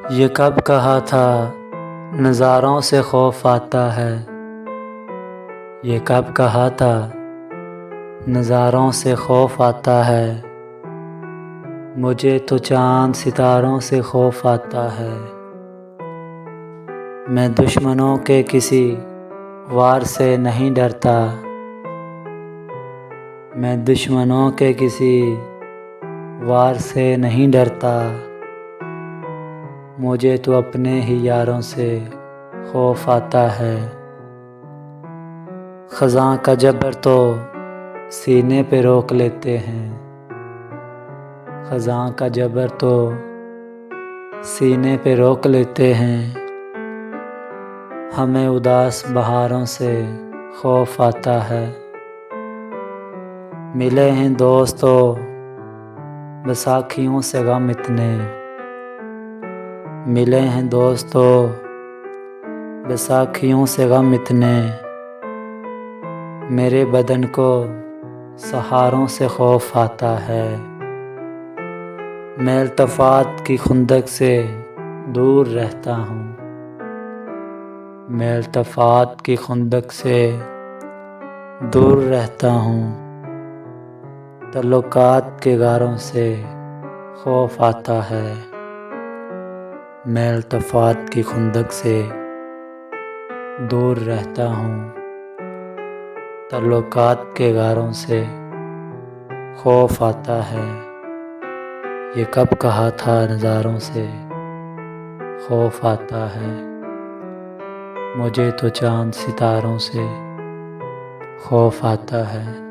ये कब कहा था नज़ारों से खौफ आता है। ये कब कहा था नज़ारों से खौफ आता है। मुझे तो चाँद सितारों से खौफ आता है। मैं दुश्मनों के किसी वार से नहीं डरता। मैं दुश्मनों के किसी वार से नहीं डरता। मुझे तो अपने ही यारों से खौफ आता है। ख़ज़ां का जबर तो सीने पे रोक लेते हैं। ख़ज़ां का जबर तो सीने पे रोक लेते हैं। हमें उदास बहारों से खौफ आता है। मिले हैं दोस्तों बैसाखियों से गम इतने। मिले हैं दोस्तों बैसाखियों से गम इतने। मेरे बदन को सहारों से खौफ आता है। मैं इल्तफ़ात की खुंदक से दूर रहता हूँ। मैं इल्तफ़ात की खुंदक से दूर रहता हूँ। तल्लुकात के गारों से खौफ आता है। मैं इल्तफ़ात की खुंदक से दूर रहता हूँ। तल्लुकात के गारों से खौफ आता है। ये कब कहा था नज़ारों से खौफ आता है। मुझे तो चाँद सितारों से खौफ आता है।